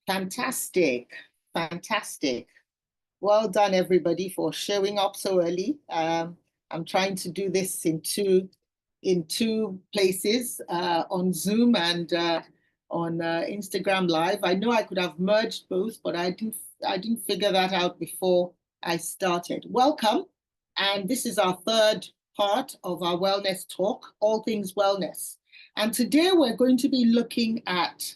Fantastic, fantastic. Well done, everybody, for showing up so early. I'm trying to do this in two places, on Zoom and on Instagram Live. I know I could have merged both, but I didn't figure that out before I started. Welcome, and this is our third part of our wellness talk, all things wellness. And today we're going to be looking at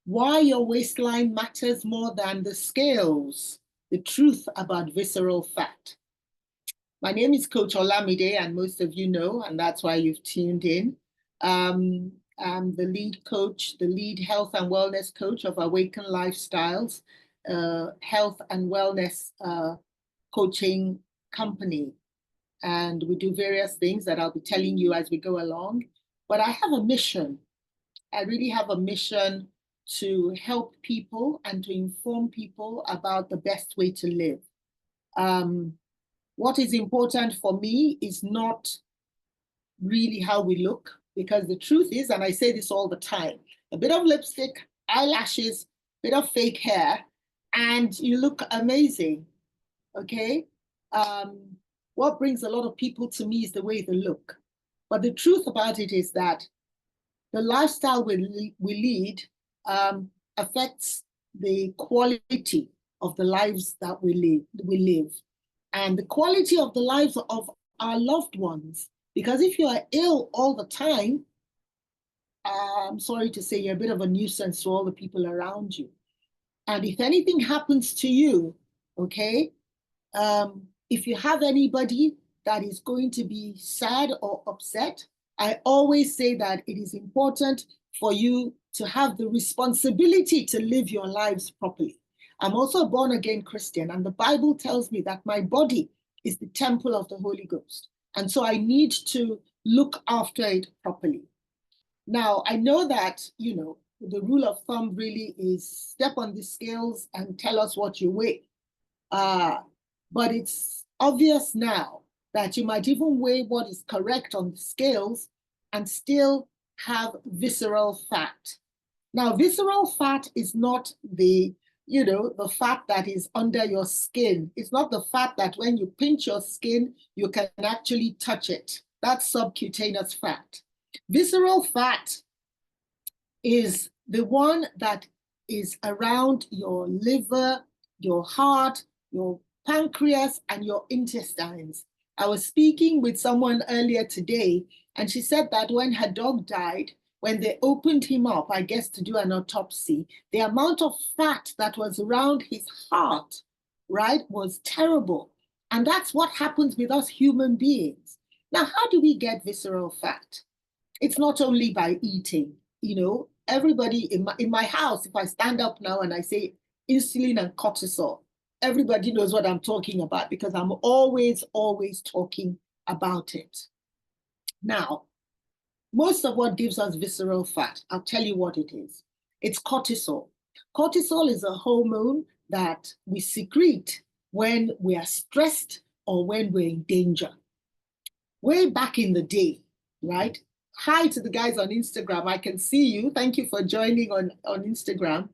why your waistline matters more than the scales, the truth about visceral fat. My name is Coach Olamide, and most of you know, and that's why you've tuned in. I'm the lead coach, the lead health and wellness coach of Awaken Lifestyles, health and wellness coaching company. And we do various things that I'll be telling you as we go along. But I have a mission. I really have a mission to help people and to inform people about the best way to live. What is important for me is not really how we look, because the truth is, and I say this all the time, a bit of lipstick, eyelashes, a bit of fake hair, and you look amazing, okay? What brings a lot of people to me is the way they look. But the truth about it is that the lifestyle we lead affects the quality of the lives that we live, and the quality of the lives of our loved ones. Because if you are ill all the time, I'm sorry to say, you're a bit of a nuisance to all the people around you. And if anything happens to you, okay, if you have anybody that is going to be sad or upset, I always say that it is important for you to have the responsibility to live your lives properly. I'm also a born-again Christian, and the Bible tells me that my body is the temple of the Holy Ghost. And so I need to look after it properly. Now, I know that, the rule of thumb really is step on the scales and tell us what you weigh. But it's obvious now that you might even weigh what is correct on the scales and still have visceral fat. Now, visceral fat is not the fat that is under your skin. It's not the fat that when you pinch your skin, you can actually touch it. That's subcutaneous fat. Visceral fat is the one that is around your liver, your heart, your pancreas, and your intestines. I was speaking with someone earlier today, and she said that when her dog died, when they opened him up, I guess to do an autopsy, the amount of fat that was around his heart, right, was terrible. And that's what happens with us human beings. Now, how do we get visceral fat? It's not only by eating. Everybody in my house, if I stand up now and I say insulin and cortisol, everybody knows what I'm talking about, because I'm always talking about it. Now, most of what gives us visceral fat, I'll tell you what it is. It's cortisol. Cortisol is a hormone that we secrete when we are stressed or when we're in danger. Way back in the day, right? Hi to the guys on Instagram. I can see you. Thank you for joining on Instagram.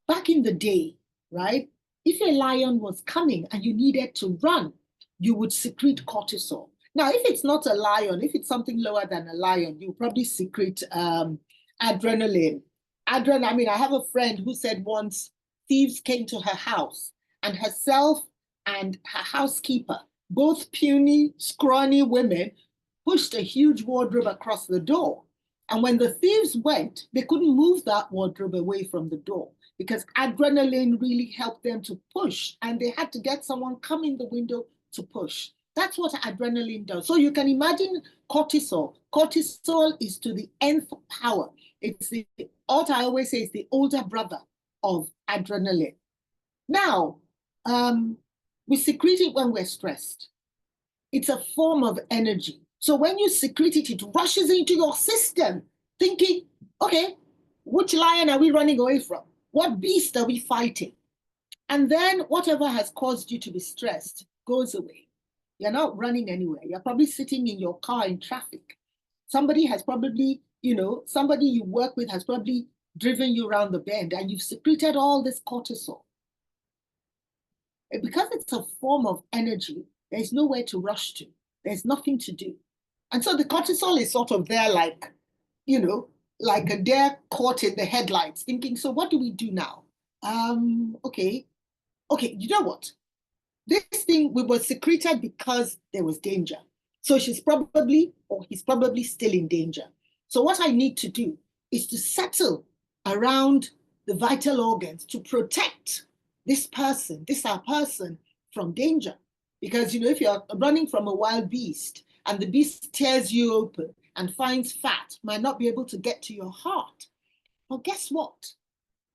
Back in the day, right? If a lion was coming and you needed to run, you would secrete cortisol. Now, if it's not a lion, if it's something lower than a lion, you probably secrete adrenaline. I have a friend who said once thieves came to her house, and herself and her housekeeper, both puny, scrawny women, pushed a huge wardrobe across the door. And when the thieves went, they couldn't move that wardrobe away from the door, because adrenaline really helped them to push, and they had to get someone come in the window to push. That's what adrenaline does. So you can imagine cortisol. Cortisol is to the nth power. It's what I always say is the older brother of adrenaline. Now, we secrete it when we're stressed. It's a form of energy. So when you secrete it, it rushes into your system, thinking, okay, which lion are we running away from? What beast are we fighting? And then whatever has caused you to be stressed goes away. You're not running anywhere. You're probably sitting in your car in traffic. Somebody has probably, somebody you work with has probably driven you around the bend and you've secreted all this cortisol. And because it's a form of energy, there's nowhere to rush to. There's nothing to do. And so the cortisol is sort of there like, like a deer caught in the headlights thinking, so what do we do now? Okay, you know what? This thing we were secreted because there was danger. So she's probably, or he's probably still in danger. So what I need to do is to settle around the vital organs to protect this our person from danger. Because, if you're running from a wild beast and the beast tears you open and finds fat, might not be able to get to your heart. Well, guess what?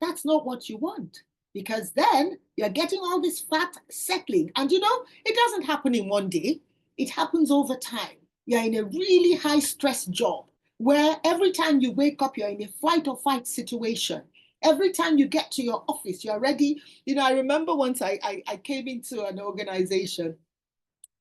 That's not what you want, because then you're getting all this fat settling. And it doesn't happen in one day. It happens over time. You're in a really high stress job where every time you wake up, you're in a flight or fight situation. Every time you get to your office, you're ready. I remember once I came into an organization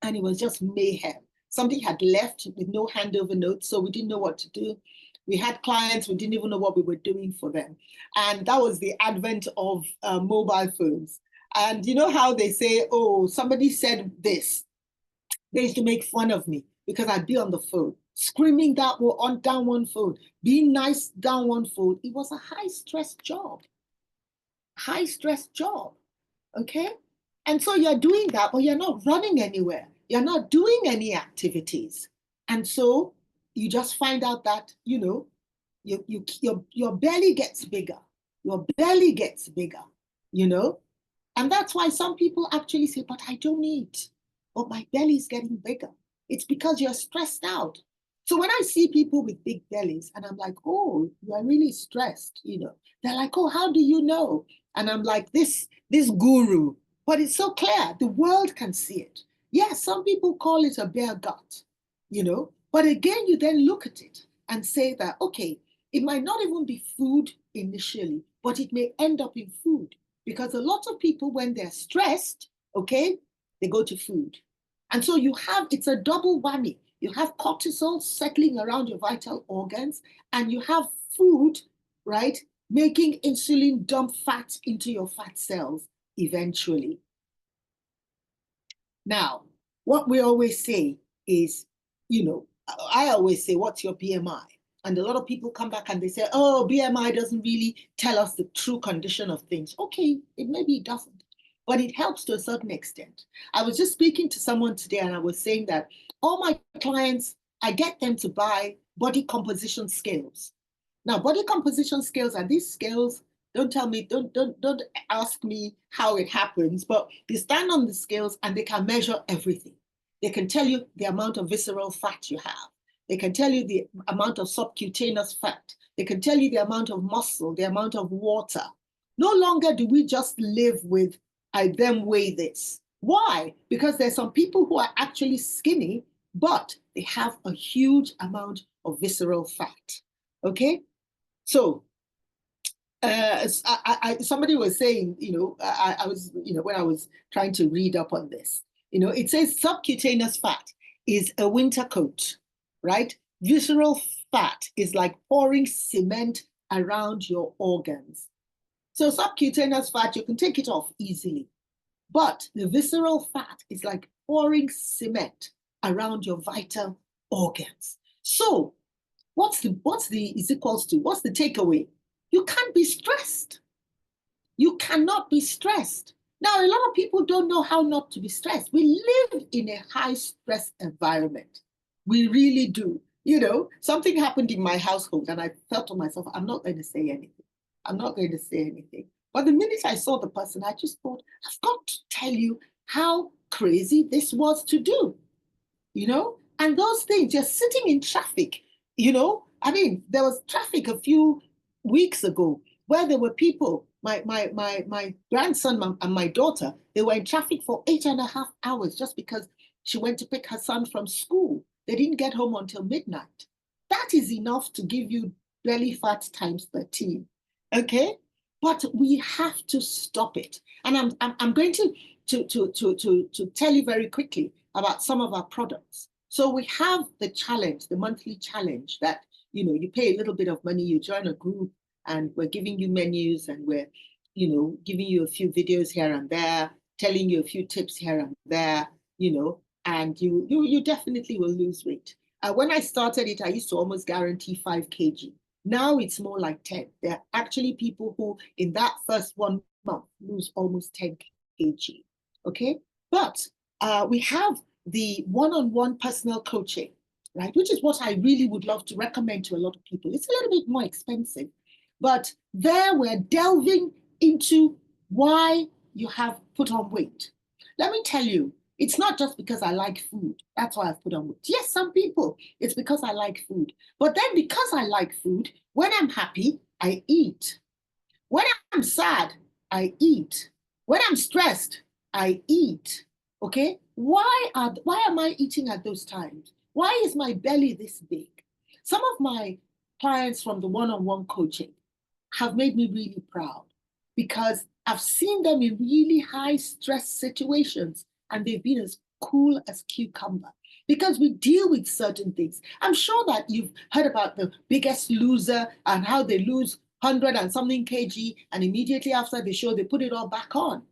and it was just mayhem. Somebody had left with no handover notes, so we didn't know what to do. We had clients, we didn't even know what we were doing for them. And that was the advent of mobile phones. And you know how they say, oh, somebody said this. They used to make fun of me because I'd be on the phone, screaming down one phone, being nice down one phone. It was a high stress job. Okay? And so you're doing that, but you're not running anywhere. You're not doing any activities. And so you just find out that, your belly gets bigger. Your belly gets bigger, And that's why some people actually say, but I don't eat, but my belly is getting bigger. It's because you're stressed out. So when I see people with big bellies and I'm like, oh, you are really stressed, they're like, oh, how do you know? And I'm like, this guru, but it's so clear. The world can see it. Yes, some people call it a bare gut, but again, you then look at it and say that, okay, it might not even be food initially, but it may end up in food, because a lot of people, when they're stressed, okay, they go to food. And so it's a double whammy. You have cortisol settling around your vital organs, and you have food, right, making insulin dump fat into your fat cells eventually. Now, what we always say is, I always say, what's your BMI? And a lot of people come back and they say, oh, BMI doesn't really tell us the true condition of things. Okay, maybe it doesn't, but it helps to a certain extent. I was just speaking to someone today and I was saying that all my clients, I get them to buy body composition scales. Now, body composition scales are these scales. Don't tell me, don't ask me how it happens, but they stand on the scales and they can measure everything. They can tell you the amount of visceral fat you have. They can tell you the amount of subcutaneous fat. They can tell you the amount of muscle, the amount of water. No longer do we just live with, I then weigh this. Why? Because there's some people who are actually skinny, but they have a huge amount of visceral fat. Okay? So, somebody was saying, I was, when I was trying to read up on this, it says subcutaneous fat is a winter coat, right? Visceral fat is like pouring cement around your organs. So subcutaneous fat, you can take it off easily. But the visceral fat is like pouring cement around your vital organs. So what's the takeaway? You can't be stressed. You cannot be stressed. Now, a lot of people don't know how not to be stressed. We live in a high stress environment. We really do. Something happened in my household and I felt to myself, I'm not going to say anything. I'm not going to say anything. But the minute I saw the person, I just thought, I've got to tell you how crazy this was to do. And those things, just sitting in traffic, there was traffic a few weeks ago where there were people, my grandson and my daughter, they were in traffic for 8.5 hours just because she went to pick her son from school. They didn't get home until midnight. That is enough to give you belly fat times 13. Okay? But we have to stop it. And I'm going to tell you very quickly about some of our products. So we have the challenge, the monthly challenge that, you pay a little bit of money, you join a group, and we're giving you menus, and we're, giving you a few videos here and there, telling you a few tips here and there, and you definitely will lose weight. When I started it, I used to almost guarantee 5 kg. Now it's more like 10. There are actually people who, in that first 1 month, lose almost 10 kg. Okay, but we have the one-on-one personal coaching, right? Which is what I really would love to recommend to a lot of people. It's a little bit more expensive, but there we're delving into why you have put on weight. Let me tell you, it's not just because I like food. That's why I've put on weight. Yes, some people, it's because I like food. But then because I like food, when I'm happy, I eat. When I'm sad, I eat. When I'm stressed, I eat. Okay? Why am I eating at those times? Why is my belly this big? Some of my clients from the one-on-one coaching have made me really proud because I've seen them in really high stress situations and they've been as cool as cucumber because we deal with certain things. I'm sure that you've heard about the Biggest Loser and how they lose 100 and something kg, and immediately after the show, they put it all back on.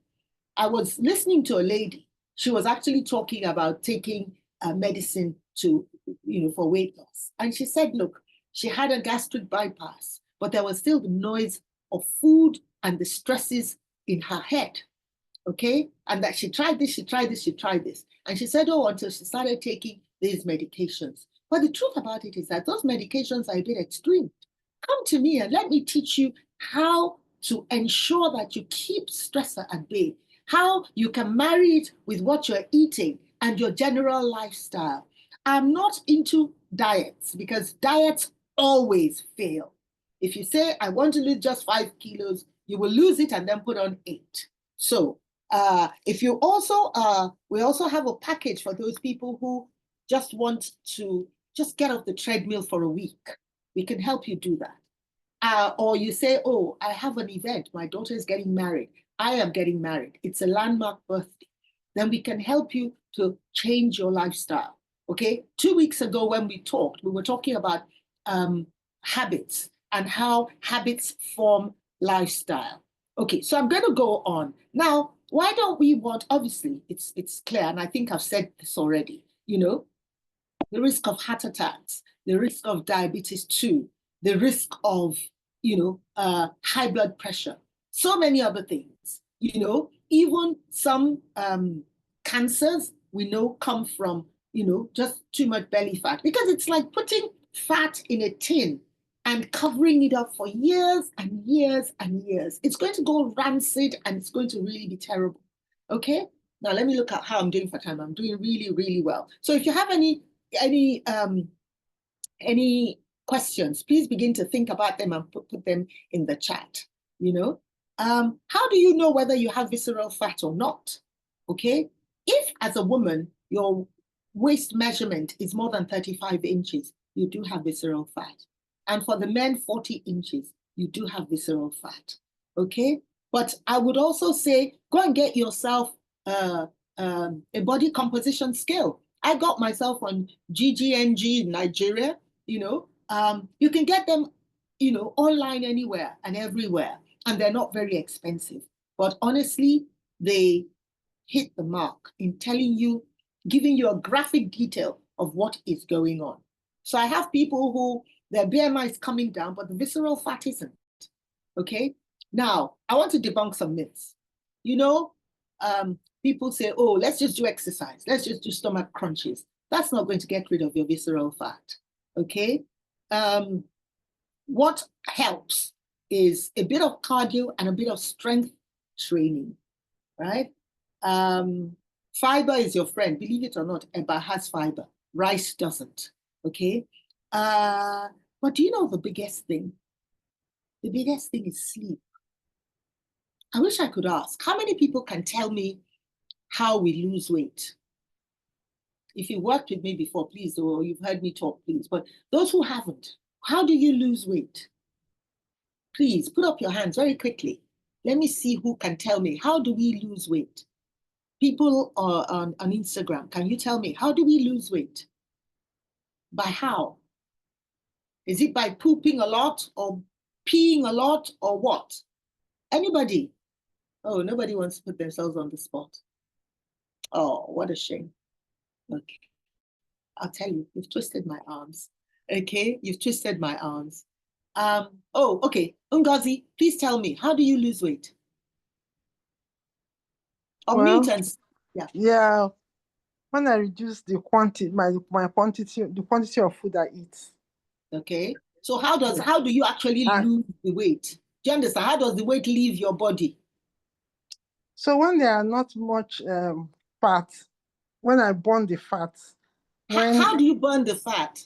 I was listening to a lady. She was actually talking about taking medicine for weight loss. And she said, look, she had a gastric bypass, but there was still the noise of food and the stresses in her head. Okay. And that she tried this, she tried this, she tried this. And she said, oh, until she started taking these medications. But the truth about it is that those medications are a bit extreme. Come to me and let me teach you how to ensure that you keep stressor at bay, how you can marry it with what you're eating and your general lifestyle. I'm not into diets because diets always fail. If you say, I want to lose just 5 kilos, you will lose it and then put on 8. So if you also, we also have a package for those people who just want to just get off the treadmill for a week. We can help you do that. Or you say, oh, I have an event. My daughter is getting married. I am getting married. It's a landmark birthday. Then we can help you to change your lifestyle. Okay. 2 weeks ago when we talked, we were talking about habits and how habits form lifestyle. Okay. So I'm going to go on. Now, why don't we want, obviously, it's clear, and I think I've said this already, the risk of heart attacks, the risk of diabetes 2, the risk of, high blood pressure, so many other things, even some cancers we know come from, just too much belly fat, because it's like putting fat in a tin and covering it up for years and years and years. It's going to go rancid and it's going to really be terrible. Okay. Now let me look at how I'm doing for time. I'm doing really, really well. So if you have any questions, please begin to think about them and put them in the chat. How do you know whether you have visceral fat or not? Okay. If as a woman, your waist measurement is more than 35 inches, you do have visceral fat. And for the men, 40 inches, you do have visceral fat. Okay. But I would also say, go and get yourself a body composition scale. I got myself on GGNG in Nigeria. You can get them, online anywhere and everywhere, and they're not very expensive. But honestly, they hit the mark in telling you, giving you a graphic detail of what is going on. So I have people who their BMI is coming down, but the visceral fat isn't. Okay. Now, I want to debunk some myths. People say, oh, let's just do exercise. Let's just do stomach crunches. That's not going to get rid of your visceral fat. Okay. What helps is a bit of cardio and a bit of strength training, right? Fiber is your friend. Believe it or not, eba has fiber. Rice doesn't. Okay. But do you know the biggest thing? The biggest thing is sleep. I wish I could ask, how many people can tell me how we lose weight? If you worked with me before, please, or you've heard me talk, please. But those who haven't, how do you lose weight? Please put up your hands very quickly. Let me see who can tell me, how do we lose weight? People on Instagram, can you tell me, how do we lose weight? By how? Is it by pooping a lot or peeing a lot or what? Anybody? Oh, nobody wants to put themselves on the spot. Oh, what a shame. Okay. I'll tell you, you've twisted my arms. Okay, you've twisted my arms. Oh, okay. Ngozi, please tell me, how do you lose weight? Well, Unmute and yeah. yeah, when I reduce the quantity, the quantity of food I eat. Okay. So how do you actually And lose the weight? Do you understand? How does the weight leave your body? so when there are not much fat, when I burn the fat, How when do you burn the fat?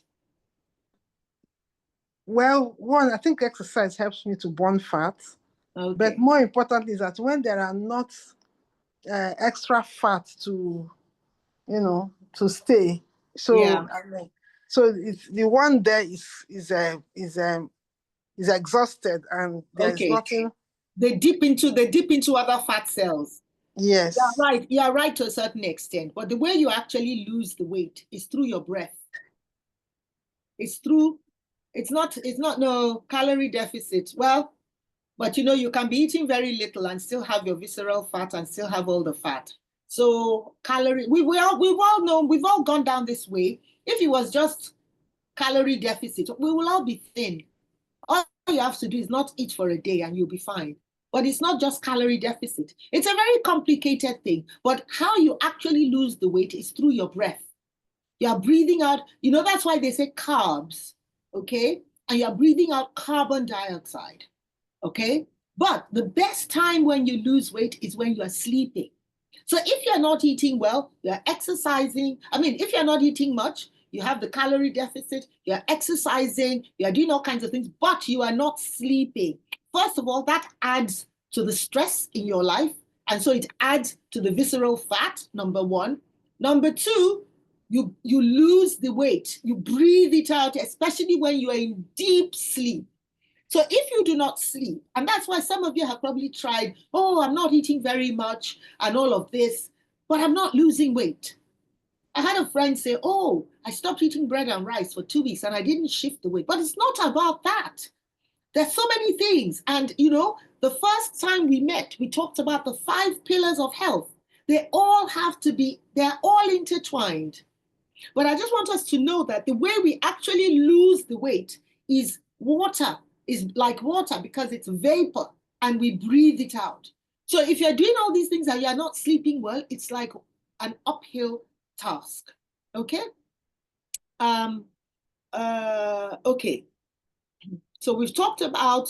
well, one, I think exercise helps me to burn fat. But Okay. more importantly is that when there are not extra fat to, to stay, Yeah. so I mean, so it's the one there is exhausted and there is Okay. nothing. They dip into other fat cells. Yeah, Yes. right. Yeah, right to a certain extent. But the way you actually lose the weight is through your breath. It's through, it's not no calorie deficit. Well, but you can be eating very little and still have your visceral fat and still have all the fat. So calorie, we've all known, we've all gone down this way. If it was just calorie deficit, we will all be thin. All you have to do is not eat for a day and you'll be fine. But it's not just calorie deficit. It's a very complicated thing. But how you actually lose the weight is through your breath. You're breathing out, that's why they say carbs, okay? And you're breathing out carbon dioxide, okay? But the best time when you lose weight is when you're sleeping. So if you're not eating well, you're exercising. I mean, if you're not eating much, you have the calorie deficit, you're exercising, you're doing all kinds of things, but you are not sleeping. First of all, that adds to the stress in your life. And so it adds to the visceral fat, number one. Number two, you lose the weight. You breathe it out, especially when you are in deep sleep. So if you do not sleep, and that's why some of you have probably tried, oh, I'm not eating very much and all of this, but I'm not losing weight. I had a friend say, oh, I stopped eating bread and rice for 2 weeks and I didn't shift the weight. But it's not about that. There's so many things. And, the first time we met, we talked about the 5 pillars of health. They're all intertwined. But I just want us to know that the way we actually lose the weight is like water because it's vapor and we breathe it out. So if you're doing all these things and you're not sleeping well, it's like an uphill task. Okay? Okay. So we've talked about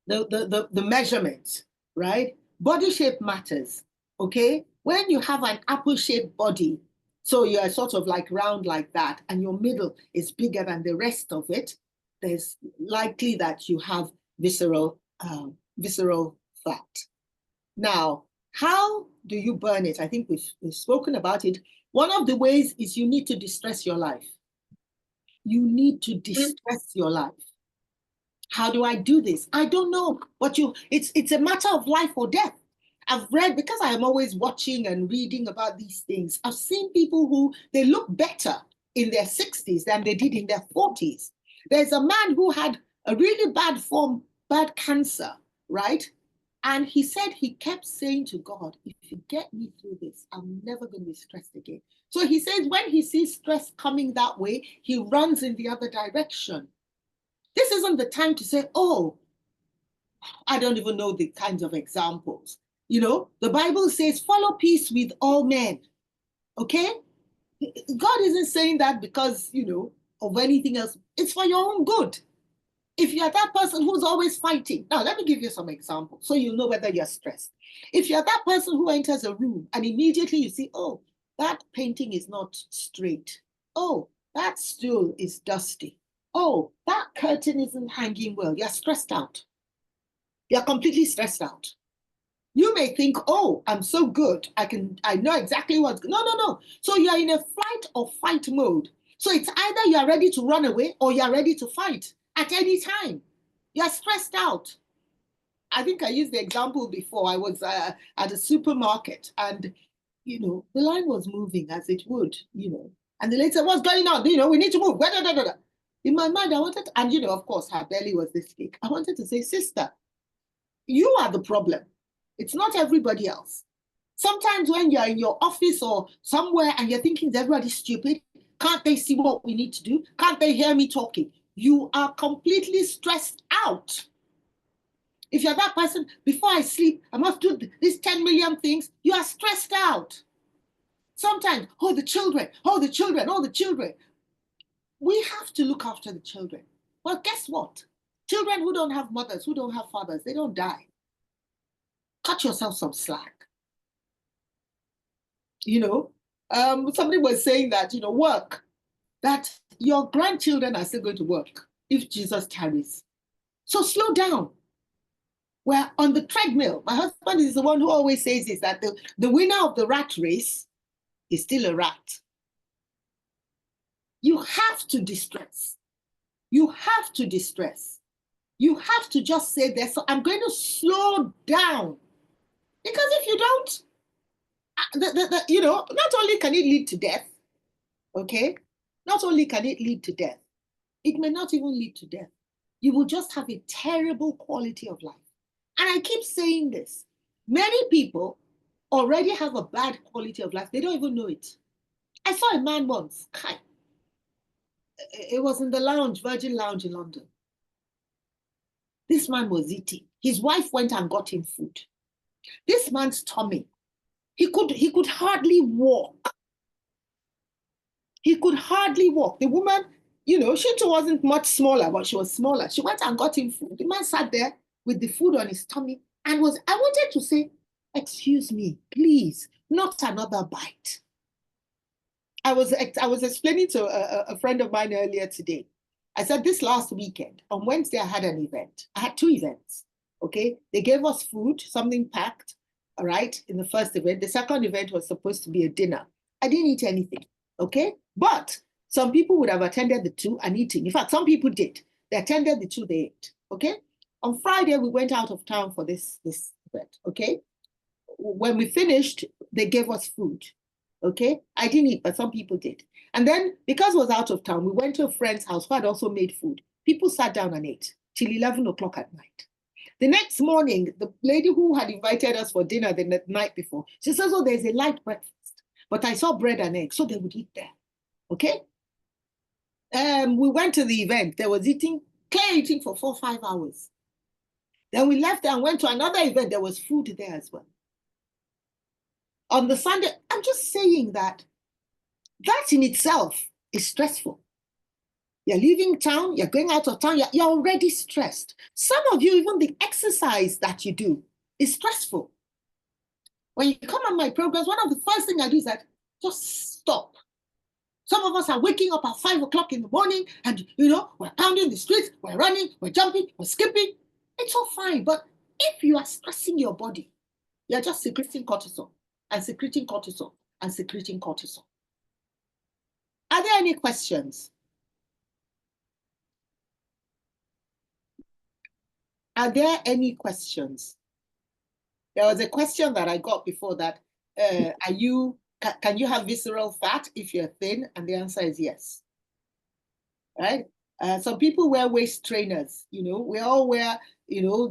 the measurements, right? Body shape matters. Okay? When you have an apple-shaped body, so you're sort of like round like that, and your middle is bigger than the rest of it, there's likely that you have visceral fat. Now, how do you burn it? I think we've spoken about it. One of the ways is you need to distress your life. You need to distress your life. How do I do this? I don't know, but it's a matter of life or death. I've read, because I am always watching and reading about these things, I've seen people who they look better in their 60s than they did in their 40s. There's a man who had a really bad cancer, right? And he said he kept saying to God, if you get me through this, I'm never going to be stressed again. So he says when he sees stress coming that way, he runs in the other direction. This isn't the time to say, oh, I don't even know the kinds of examples. The Bible says, follow peace with all men. Okay? God isn't saying that because, of anything else. It's for your own good. If you're that person who's always fighting, now let me give you some examples so you know whether you're stressed. If you're that person who enters a room and immediately you see, oh, that painting is not straight. Oh, that stool is dusty. Oh, that curtain isn't hanging well. You're stressed out. You're completely stressed out. You may think, oh, I'm so good. I know exactly what's. No. So you're in a flight or fight mode. So it's either you're ready to run away or you're ready to fight at any time. You're stressed out. I think I used the example before. I was at a supermarket and, the line was moving as it would, and the lady said, what's going on? We need to move. In my mind, I wanted, and of course, her belly was this big. I wanted to say, sister, you are the problem. It's not everybody else. Sometimes when you're in your office or somewhere and you're thinking, is everybody stupid? Can't they see what we need to do? Can't they hear me talking? You are completely stressed out. If you're that person, before I sleep, I must do these 10 million things, you are stressed out. Sometimes, oh, the children, oh, the children, oh, the children. We have to look after the children. Well, guess what? Children who don't have mothers, who don't have fathers, they don't die. Cut yourself some slack. Somebody was saying that, work, that your grandchildren are still going to work if Jesus tarries. So slow down. We're on the treadmill. My husband is the one who always says this, that the winner of the rat race is still a rat. You have to distress. You have to distress. You have to just say this. So I'm going to slow down. Because if you don't, not only can it lead to death, okay? Not only can it lead to death, it may not even lead to death. You will just have a terrible quality of life. And I keep saying this. Many people already have a bad quality of life. They don't even know it. I saw a man once. It was in the lounge, Virgin Lounge in London. This man was eating. His wife went and got him food. This man's tummy, he could hardly walk. He could hardly walk. The woman, she too wasn't much smaller, but she was smaller. She went and got him food. The man sat there with the food on his tummy and I wanted to say, excuse me, please, not another bite. I was explaining to a friend of mine earlier today. I said this last weekend, on Wednesday, I had an event. I had two events, okay? They gave us food, something packed, all right, in the first event. The second event was supposed to be a dinner. I didn't eat anything, okay? But some people would have attended the two and eaten. In fact, some people did. They attended the two, they ate, okay? On Friday, we went out of town for this event, okay? When we finished, they gave us food, okay? I didn't eat, but some people did. And then, because I was out of town, we went to a friend's house who had also made food. People sat down and ate till 11 o'clock at night. The next morning, the lady who had invited us for dinner the night before, she says, oh, there's a light breakfast, but I saw bread and eggs, so they would eat there, okay? We went to the event. There was clear eating for 4 or 5 hours. Then we left and went to another event. There was food there as well. On the Sunday, I'm just saying that in itself is stressful. You're leaving town, you're going out of town, you're already stressed. Some of you, even the exercise that you do is stressful. When you come on my programs, one of the first things I do is that just stop. Some of us are waking up at 5 o'clock in the morning and, we're pounding the streets, we're running, we're jumping, we're skipping. It's all fine. But if you are stressing your body, you're just secreting cortisol and secreting cortisol and secreting cortisol. Are there any questions? Are there any questions? There was a question that I got before that. Can you have visceral fat if you're thin? And the answer is yes. Right? Some people wear waist trainers. We all wear,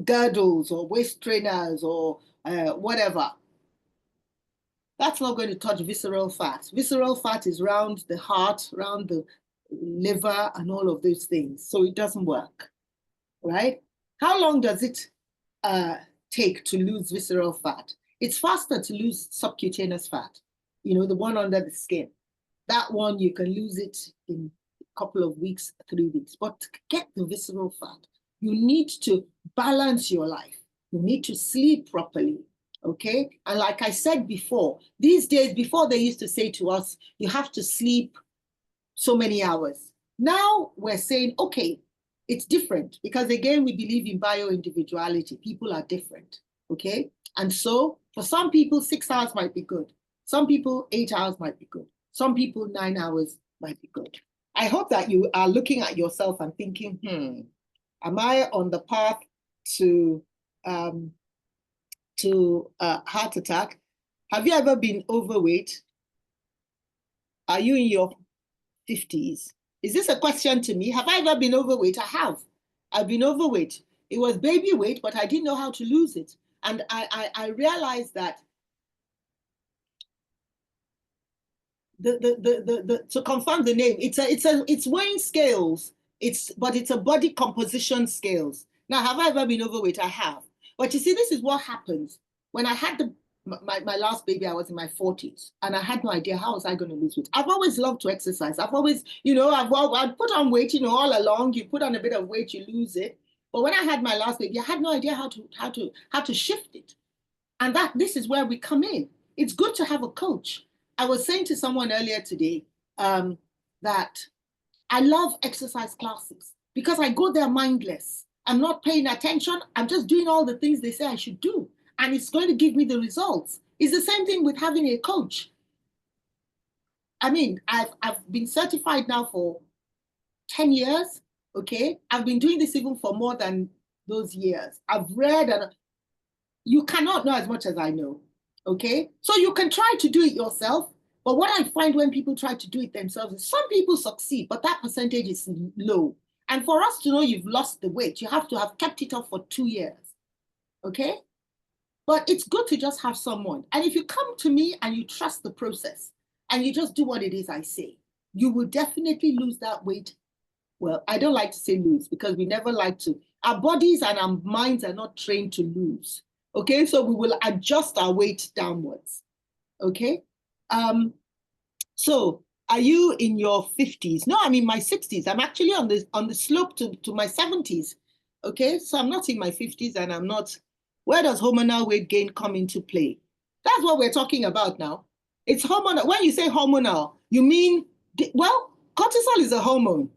girdles or waist trainers or whatever. That's not going to touch visceral fat. Visceral fat is around the heart, around the liver, and all of those things. So it doesn't work, right? How long does it take to lose visceral fat? It's faster to lose subcutaneous fat, the one under the skin. That one, you can lose it in a couple of weeks, 3 weeks. But to get the visceral fat, you need to balance your life. You need to sleep properly, okay? And like I said before, these days, before they used to say to us, you have to sleep so many hours. Now we're saying, okay, it's different because again, we believe in bio-individuality. People are different, okay? And so for some people, 6 hours might be good. Some people, 8 hours might be good. Some people, 9 hours might be good. I hope that you are looking at yourself and thinking, am I on the path to heart attack? Have you ever been overweight? Are you in your 50s? Is this a question to me? Have I ever been overweight? I have. I've been overweight. It was baby weight, but I didn't know how to lose it. And I realized that to confirm the name, it's weighing scales. But it's a body composition scales. Now, have I ever been overweight? I have. But you see, this is what happens. When I had my last baby, I was in my 40s, and I had no idea how was I going to lose weight. I've always loved to exercise. I've always, I've put on weight, all along. You put on a bit of weight, you lose it. But when I had my last baby, I had no idea how to shift it. And this is where we come in. It's good to have a coach. I was saying to someone earlier today that I love exercise classes because I go there mindless. I'm not paying attention. I'm just doing all the things they say I should do. And it's going to give me the results. It's the same thing with having a coach. I mean, I've been certified now for 10 years. Okay. I've been doing this even for more than those years. I've read, and you cannot know as much as I know. Okay. So you can try to do it yourself. But what I find when people try to do it themselves is some people succeed, but that percentage is low. And for us to know you've lost the weight, you have to have kept it off for 2 years. Okay. But it's good to just have someone. And if you come to me and you trust the process and you just do what it is I say, you will definitely lose that weight. Well, I don't like to say lose because we never like to. Our bodies and our minds are not trained to lose. Okay, so we will adjust our weight downwards. Okay. So are you in your 50s? No, I'm in my 60s. I'm actually on the slope to my 70s. Okay, so I'm not in my 50s and I'm not. Where does hormonal weight gain come into play? That's what we're talking about now. It's hormonal. When you say hormonal, you mean, well, cortisol is a hormone.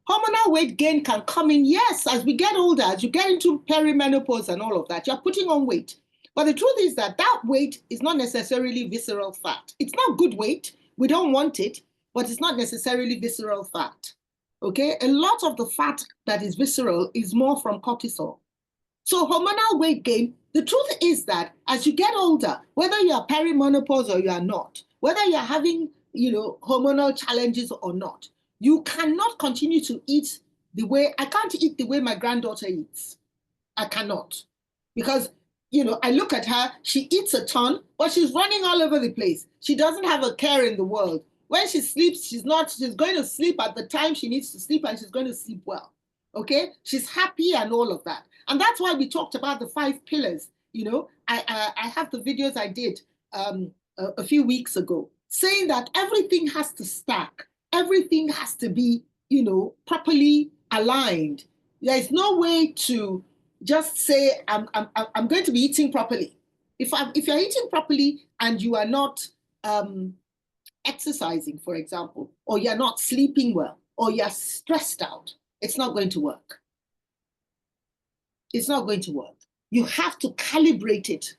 Hormonal weight gain can come in, yes, as we get older, as you get into perimenopause and all of that, you're putting on weight. But the truth is that weight is not necessarily visceral fat. It's not good weight. We don't want it, but it's not necessarily visceral fat. Okay? A lot of the fat that is visceral is more from cortisol. So hormonal weight gain, the truth is that as you get older, whether you are perimenopause or you are not, whether you're having, hormonal challenges or not, you cannot continue to eat I can't eat the way my granddaughter eats. I cannot. Because, I look at her, she eats a ton, but she's running all over the place. She doesn't have a care in the world. When she sleeps, she's going to sleep at the time she needs to sleep, and she's going to sleep well. Okay? She's happy and all of that. And that's why we talked about the 5 pillars. I have the videos I did a few weeks ago saying that everything has to stack. Everything has to be, properly aligned. There's no way to just say, I'm going to be eating properly. If you're eating properly and you are not exercising, for example, or you're not sleeping well, or you're stressed out, it's not going to work. It's not going to work. You have to calibrate it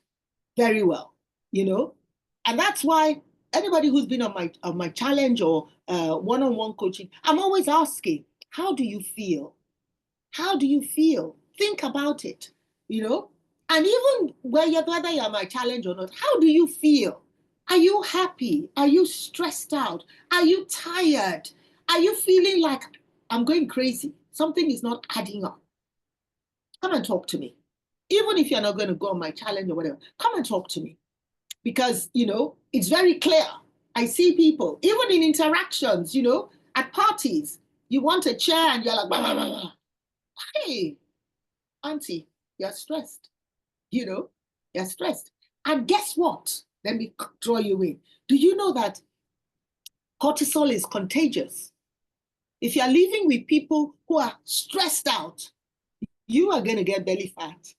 very well, and that's why anybody who's been on my challenge or one-on-one coaching, I'm always asking, how do you feel? How do you feel? Think about it, and even whether you're my challenge or not, how do you feel? Are you happy? Are you stressed out? Are you tired? Are you feeling like I'm going crazy? Something is not adding up. Come and talk to me. Even if you're not going to go on my challenge or whatever, come and talk to me. Because, it's very clear. I see people, even in interactions, at parties, you want a chair and you're like, blah, blah, blah, blah. Hey, auntie, you're stressed. You're stressed. And guess what? Let me draw you in. Do you know that cortisol is contagious? If you're living with people who are stressed out, you are going to get belly fat.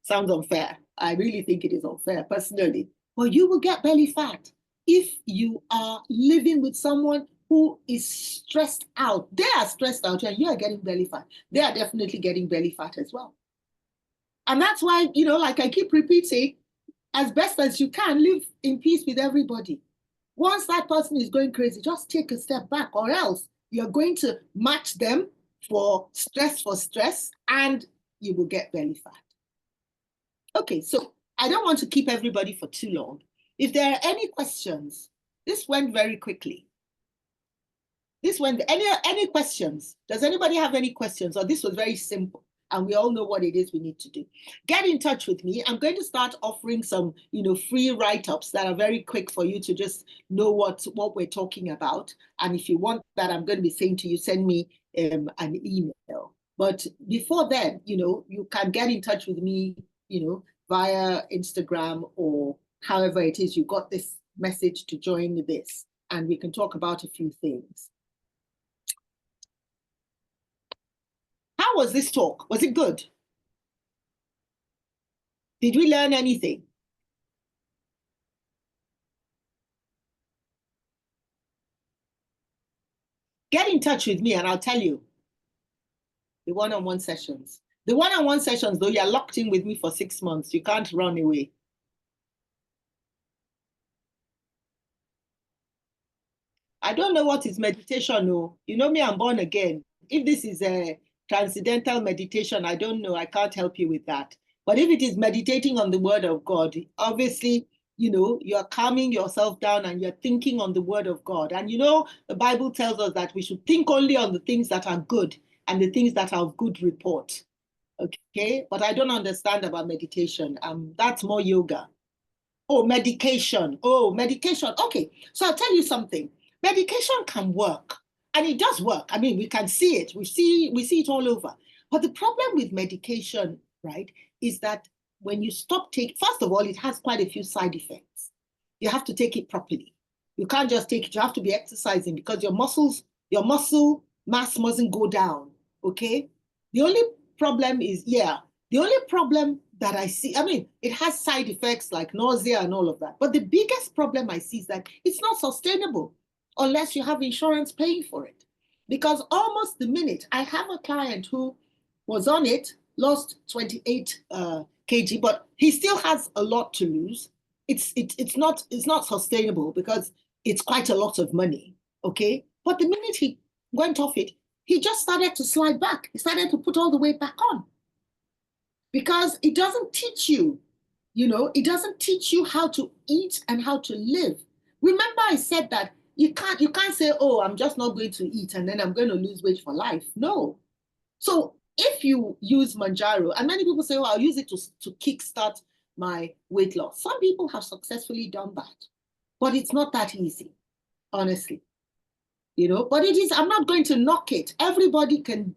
Sounds unfair. I really think it is unfair personally. But you will get belly fat if you are living with someone who is stressed out. They are stressed out and you are getting belly fat. They are definitely getting belly fat as well. And that's why, like I keep repeating, as best as you can, live in peace with everybody. Once that person is going crazy, just take a step back, or else you're going to match them for stress, and you will get belly fat. Okay, so I don't want to keep everybody for too long. If there are any questions, this went very quickly. This one, any questions? Does anybody have any questions? Or this was very simple and we all know what it is we need to do. Get in touch with me. I'm going to start offering some, free write-ups that are very quick for you to just know what we're talking about. And if you want that, I'm going to be saying to you, send me an email. But before then, you can get in touch with me, via Instagram or however it is you got this message to join this, and we can talk about a few things. How was this talk? Was it good? Did we learn anything? Get in touch with me and I'll tell you. The one-on-one sessions. The one-on-one sessions, though, you're locked in with me for 6 months. You can't run away. I don't know what is meditation. No, you know me, I'm born again. If this is a transcendental meditation, I don't know. I can't help you with that. But if it is meditating on the word of God, obviously, you're calming yourself down and you're thinking on the word of God. And the Bible tells us that we should think only on the things that are good and the things that are of good report. Okay, but I don't understand about meditation. That's more yoga. Oh, medication. Oh, medication. Okay, so I'll tell you something. Medication can work, and it does work. I mean, we can see it. We see it all over. But the problem with medication, right, is that when you stop taking, first of all, it has quite a few side effects. You have to take it properly. You can't just take it. You have to be exercising because your muscle mass mustn't go down. Okay. The only problem is, the only problem that I see, I mean, it has side effects like nausea and all of that. But the biggest problem I see is that it's not sustainable unless you have insurance paying for it. Because almost the minute I have a client who was on it, lost 28 kg, but he still has a lot to lose. It's not sustainable because it's quite a lot of money. Okay. But the minute he went off it, he just started to slide back. He started to put all the weight back on because it doesn't teach you, it doesn't teach you how to eat and how to live. Remember I said that you can't say, oh, I'm just not going to eat and then I'm going to lose weight for life. No. So if you use Manjaro, and many people say, well, I'll use it to kickstart my weight loss. Some people have successfully done that, but it's not that easy, honestly. But it is, I'm not going to knock it. Everybody can,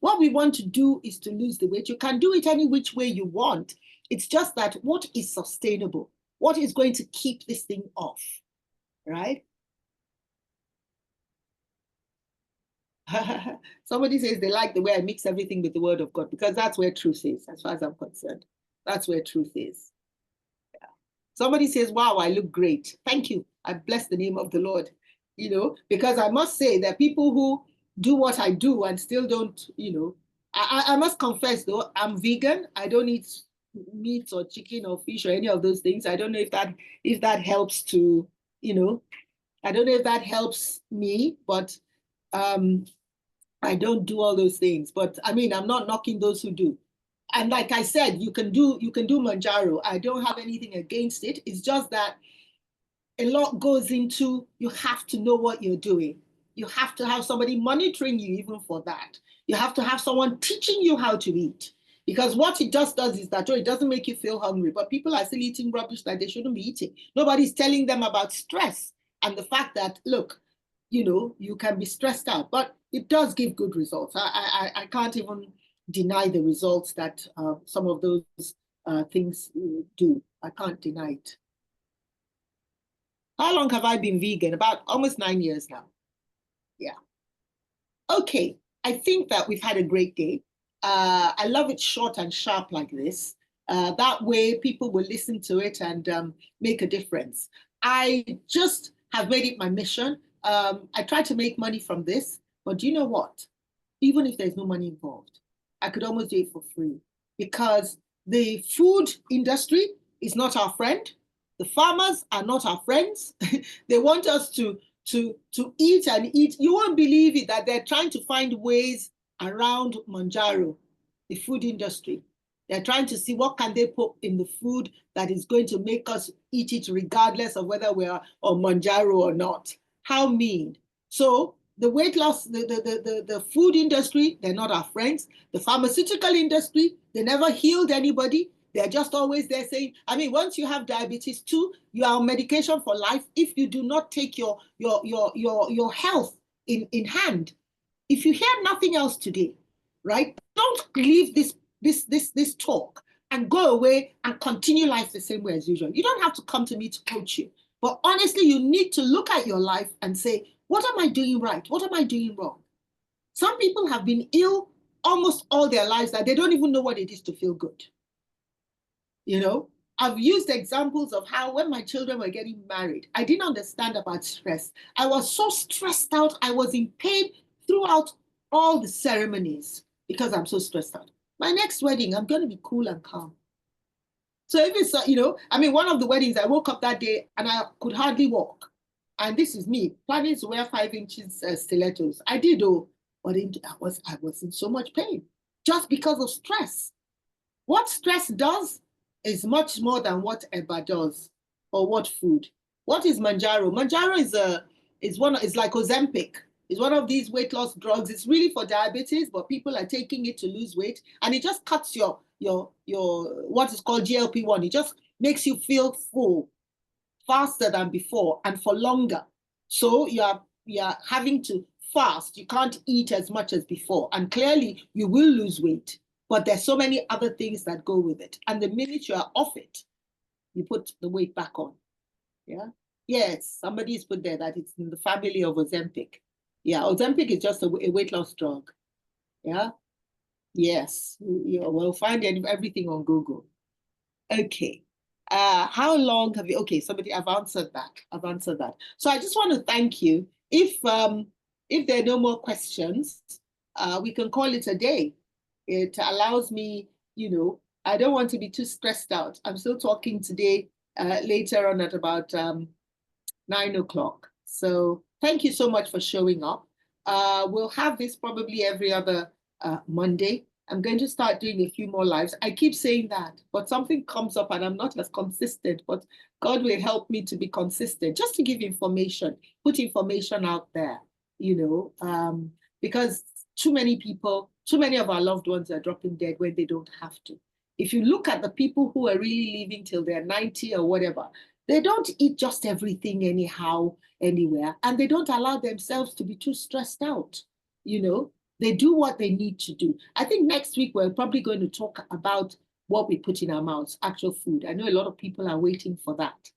what we want to do is to lose the weight. You can do it any which way you want. It's just that what is sustainable? What is going to keep this thing off, right? Somebody says they like the way I mix everything with the word of God because that's where truth is, as far as I'm concerned. That's where truth is. Yeah. Somebody says, wow, I look great. Thank you. I bless the name of the Lord. Because I must say that people who do what I do and still don't, I must confess though, I'm vegan. I don't eat meat or chicken or fish or any of those things. I don't know if that helps to, I don't know if that helps me, but I don't do all those things. But I mean, I'm not knocking those who do. And like I said, you can do Manjaro. I don't have anything against it. It's just that a lot goes into, you have to know what you're doing. You have to have somebody monitoring you even for that. You have to have someone teaching you how to eat. Because what it just does is that, it doesn't make you feel hungry, but people are still eating rubbish that they shouldn't be eating. Nobody's telling them about stress and the fact that, look, you can be stressed out, but it does give good results. I can't even deny the results that some of those things do. I can't deny it. How long have I been vegan? About almost 9 years now. Yeah. Okay. I think that we've had a great day. I love it short and sharp like this. That way people will listen to it and make a difference. I just have made it my mission. I try to make money from this, but do you know what? Even if there's no money involved, I could almost do it for free because the food industry is not our friend. The farmers are not our friends. They want us to eat and eat. You won't believe it that they're trying to find ways around Manjaro, the food industry. They're trying to see what can they put in the food that is going to make us eat it regardless of whether we're on Manjaro or not. How mean. So the weight loss, the food industry, they're not our friends. The pharmaceutical industry, they never healed anybody. They're just always there saying, I mean, once you have diabetes too, you are on medication for life if you do not take your health in hand. If you hear nothing else today, right? Don't leave this talk and go away and continue life the same way as usual. You don't have to come to me to coach you. But honestly, you need to look at your life and say, what am I doing right? What am I doing wrong? Some people have been ill almost all their lives that they don't even know what it is to feel good. You know, I've used examples of how when my children were getting married, I didn't understand about stress. I was so stressed out. I was in pain throughout all the ceremonies because I'm so stressed out. My next wedding, I'm going to be cool and calm. So if it's, I mean, one of the weddings, I woke up that day and I could hardly walk. And this is me planning to wear 5 inches stilettos. I did, but I was in so much pain just because of stress. What stress does is much more than what Eba does or what food. What is Manjaro? Manjaro is like Ozempic. It's one of these weight loss drugs. It's really for diabetes, but people are taking it to lose weight, and it just cuts your what is called GLP-1. It just makes you feel full faster than before and for longer. So you're having to fast. You can't eat as much as before, and clearly you will lose weight. But there's so many other things that go with it. And the minute you are off it, you put the weight back on. Yeah. Yes, somebody's put there that it's in the family of Ozempic. Yeah, Ozempic is just a weight loss drug. Yeah. Yes. We'll find everything on Google. Okay. How long have you? Okay, I've answered that. I've answered that. So I just want to thank you. If there are no more questions, we can call it a day. It allows me, I don't want to be too stressed out. I'm still talking today, later on at about 9 o'clock. So thank you so much for showing up. We'll have this probably every other Monday. I'm going to start doing a few more lives. I keep saying that, but something comes up and I'm not as consistent, but God will help me to be consistent, just to give information, put information out there, because too many of our loved ones are dropping dead when they don't have to. If you look at the people who are really living till they're 90 or whatever, they don't eat just everything anyhow, anywhere, and they don't allow themselves to be too stressed out, They do what they need to do. I think next week we're probably going to talk about what we put in our mouths, actual food. I know a lot of people are waiting for that,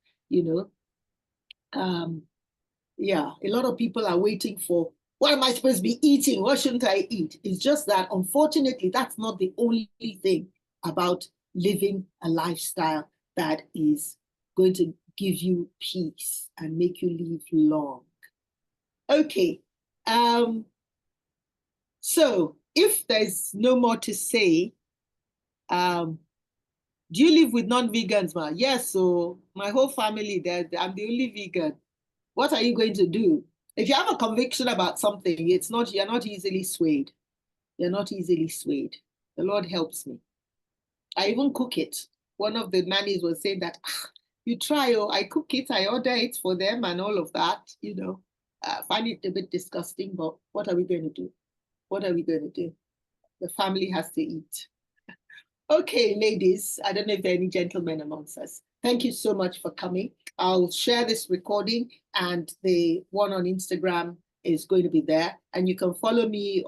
Yeah, a lot of people are waiting for, what am I supposed to be eating? What shouldn't I eat? It's just that, unfortunately, that's not the only thing about living a lifestyle that is going to give you peace and make you live long. Okay. So if there's no more to say, do you live with non-vegans, ma? Yes, so my whole family, I'm the only vegan. What are you going to do? If you have a conviction about something, you're not easily swayed. You're not easily swayed. The Lord helps me. I even cook it. One of the nannies was saying that, you try, I cook it, I order it for them and all of that, I find it a bit disgusting, but what are we going to do? What are we going to do? The family has to eat. Okay, ladies, I don't know if there are any gentlemen amongst us. Thank you so much for coming. I'll share this recording, and the one on Instagram is going to be there. And you can follow me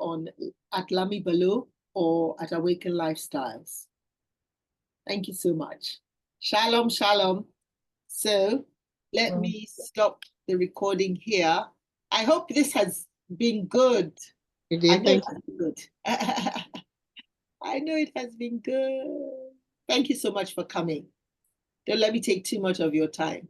at Lami Below or at Awaken Lifestyles. Thank you so much. Shalom, shalom. So let me stop the recording here. I hope this has been good. I know it has been good. I know it has been good. Thank you so much for coming. Don't let me take too much of your time.